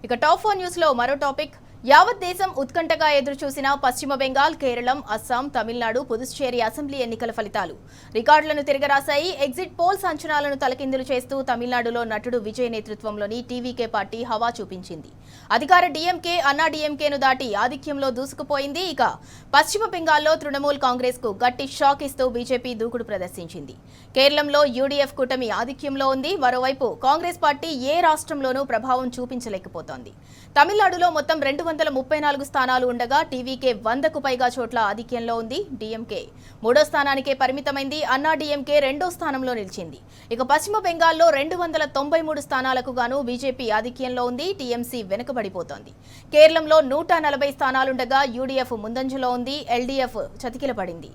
ఇక top 4 news లో మరో టాపిక్ యావత్ దేశం ఉత్కంఠగా ఎదురు చూసిన పశ్చిమ బెంగాల్, కేరళం, అస్సాం, తమిళనాడు, పుదుచ్చేరి అసెంబ్లీ ఎన్నికల ఫలితాలు రికార్డులను తిరగరాశాయి. ఎగ్జిట్ పోల్స్ అంచనాలను తలకిందులు చేస్తూ తమిళనాడులో నటుడు విజయ్ నేతృత్వంలోని టీవీకే పార్టీ హవా చూపించింది. అధికార డీఎంకే, అన్నా డీఎంకేను దాటి ఆధిక్యంలో దూసుకుపోయింది. ఇక పశ్చిమ బెంగాల్లో తృణమూల్ కాంగ్రెస్ కు గట్టి షాక్ ఇస్తూ బీజేపీ దూకుడు ప్రదర్శించింది. కేరళంలో యూడీఎఫ్ కూటమి ఆధిక్యంలో ఉంది. మరోవైపు కాంగ్రెస్ పార్టీ ఏ రాష్ట్రంలోనూ ప్రభావం చూపించలేకపోతోంది. తమిళనాడులో మొత్తం 234 స్థానాలు ఉండగా టీవీకే 100కు పైగా చోట్ల ఆధిక్యంలో ఉంది. డీఎంకే 3వ స్థానానికే పరిమితమైంది. అన్నా డీఎంకే 2వ స్థానంలో నిలిచింది. ఇక పశ్చిమ బెంగాల్లో 293 స్థానాలకు గాను బీజేపీ ఆధిక్యంలో ఉంది. టీఎంసీ వెనుకబడిపోతోంది. కేరళంలో 140 స్థానాలుండగా యూడీఎఫ్ ముందంజలో ఉంది. ఎల్డీఎఫ్ చతికిలపడింది.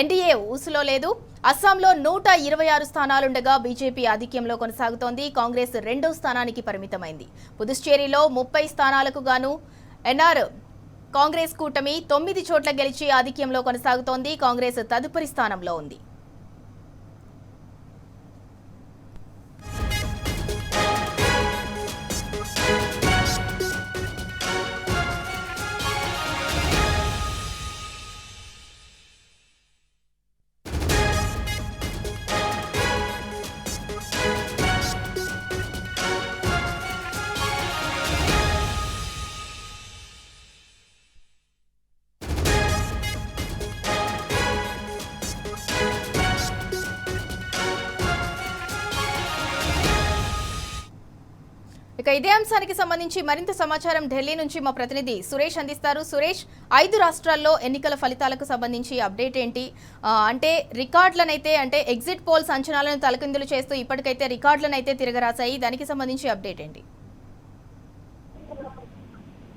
ఎన్డీఏ ఊసులో లేదు. అస్సాంలో 126 స్థానాలుండగా బీజేపీ ఆధిక్యంలో కొనసాగుతోంది. కాంగ్రెస్ 2వ స్థానానికి పరిమితమైంది. పుదుచ్చేరిలో 30 స్థానాలకు గాను ఎన్ఆర్ కాంగ్రెస్ కూటమి 9 చోట్ల గెలిచి ఆధిక్యంలో కొనసాగుతోంది. కాంగ్రెస్ తదుపరి స్థానంలో ఉంది. ఇక ఇదే అంశానికి సంబంధించి మరింత సమాచారం ఢిల్లీ నుంచి మా ప్రతినిధి సురేష్ అందిస్తారు. సురేష్, 5 రాష్ట్రాల్లో ఎన్నికల ఫలితాలకు సంబంధించి అప్డేట్ ఏంటి? అంటే రికార్డులనైతే అంటే ఎగ్జిట్ పోల్స్ అంచనాలను తలకిందులు చేస్తూ ఇప్పటికైతే రికార్డులనైతే తిరగరాశాయి. దానికి సంబంధించి అప్డేట్ ఏంటి?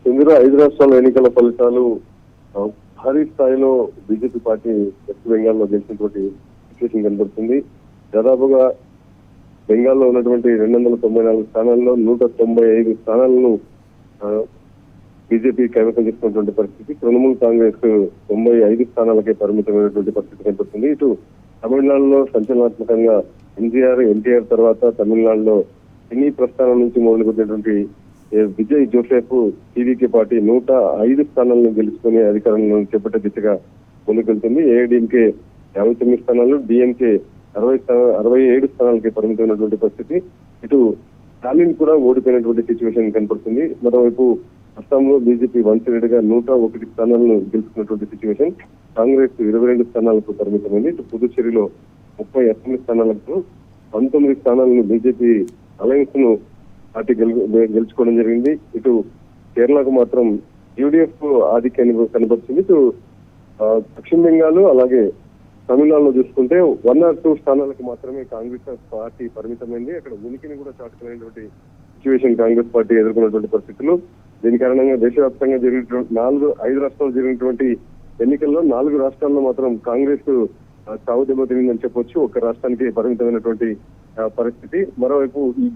ఇందులో 5 రాష్ట్రాల ఎన్నికల ఫలితాలు భారీ స్థాయిలో బీజేపీ పార్టీ వెస్ట్ బెంగాల్లో గెలిచినటువంటి సిచ్యువేషన్ కనబడుతుంది. దాదాపుగా బెంగాల్లో ఉన్నటువంటి 294 స్థానాల్లో 195 స్థానాలను బీజేపీ కైవసం చేసుకున్నటువంటి పరిస్థితి. తృణమూల్ కాంగ్రెస్ 95 స్థానాలకే పరిమితమైనటువంటి పరిస్థితి కనబడుతుంది. ఇటు తమిళనాడులో సంచలనాత్మకంగా ఎన్టీఆర్ తర్వాత తమిళనాడులో సినీ ప్రస్థానం నుంచి మొదలుపెట్టినటువంటి విజయ్ జోసెఫ్ టీవీకే పార్టీ 105 స్థానాలను గెలుచుకుని అధికారంలో చేపట్టే దిశగా ముందుకెళ్తుంది. ఏఐడీఎంకే 59 స్థానాలు, డిఎంకే 67 స్థానాలకి పరిమితమైనటువంటి పరిస్థితి. ఇటు స్టాలిన్ కూడా ఓడిపోయినటువంటి సిచ్యువేషన్ కనపడుతుంది. మరోవైపు అస్సాంలో బీజేపీ వన్సైడెడ్గా 101 స్థానాలను గెలుచుకున్నటువంటి సిచ్యువేషన్. కాంగ్రెస్ 22 స్థానాలకు పరిమితమైంది. ఇటు పుదుచ్చేరిలో 30 అసెంబ్లీ స్థానాలకు 19 స్థానాలను బీజేపీ అలయన్స్ ను పార్టీ గెలుచుకోవడం జరిగింది. ఇటు కేరళకు మాత్రం యూడీఎఫ్ ఆధిక్యాన్ని కనబడుతుంది. ఇటు పశ్చిమ బెంగాల్ అలాగే తమిళనాడులో చూసుకుంటే 1 or 2 స్థానాలకు మాత్రమే కాంగ్రెస్ పార్టీ పరిమితమైంది. అక్కడ ఉనికిని కూడా చాటుకునేటువంటి సిచ్యువేషన్ కాంగ్రెస్ పార్టీ ఎదుర్కొన్నటువంటి పరిస్థితులు. దీని కారణంగా దేశవ్యాప్తంగా జరిగినటువంటి 5 రాష్ట్రాలు జరిగినటువంటి ఎన్నికల్లో 4 రాష్ట్రాల్లో మాత్రం కాంగ్రెస్ చావు దెబ్బతిందని చెప్పొచ్చు. ఒక రాష్ట్రానికి పరిమితమైనటువంటి పరిస్థితి. మరోవైపు ఈ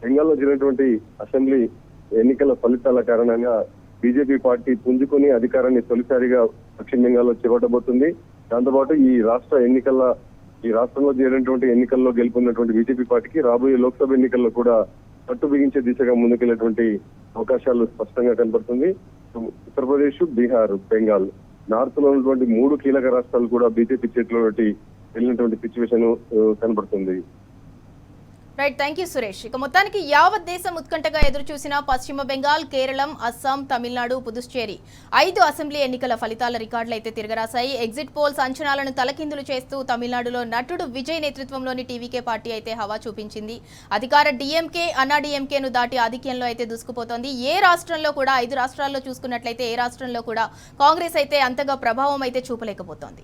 బెంగాల్లో జరిగినటువంటి అసెంబ్లీ ఎన్నికల ఫలితాల కారణంగా బీజేపీ పార్టీ పుంజుకొని అధికారాన్ని తొలిసారిగా పశ్చిమ బెంగాల్లో చేపట్టబోతుంది. దాంతోపాటు ఈ రాష్ట్రంలో జరిగినటువంటి ఎన్నికల్లో గెలుపొందినటువంటి బీజేపీ పార్టీకి రాబోయే లోక్సభ ఎన్నికల్లో కూడా పట్టు బిగించే దిశగా ముందుకెళ్లేటువంటి అవకాశాలు స్పష్టంగా కనబడుతుంది. ఉత్తరప్రదేశ్, బీహార్, బెంగాల్ నార్త్ లో ఉన్నటువంటి 3 కీలక రాష్ట్రాలు కూడా బీజేపీ చేతిలో వెళ్ళినటువంటి సిచ్యువేషన్ కనబడుతుంది. Right, thank you Suresh. ఇక మొత్తానికి యావత్ దేశం ఉత్కంఠగా ఎదురు చూసిన పశ్చిమ బెంగాల్, కేరళం, అస్సాం, తమిళనాడు, పుదుచ్చేరి 5 అసెంబ్లీ ఎన్నికల ఫలితాల రికార్డులు అయితే తిరగరాశాయి. ఎగ్జిట్ పోల్స్ అంచనాలను తలకిందులు చేస్తూ తమిళనాడులో నటుడు విజయ్ నేతృత్వంలోని టీవీకే పార్టీ అయితే హవా చూపించింది. అధికార డీఎంకే, అన్నా డీఎంకేను దాటి ఆధిక్యంలో అయితే దూసుకుపోతోంది. ఏ రాష్ట్రంలో కూడా 5 రాష్ట్రాల్లో చూసుకున్నట్లయితే ఏ రాష్ట్రంలో కూడా కాంగ్రెస్ అయితే అంతగా ప్రభావం అయితే చూపలేకపోతోంది.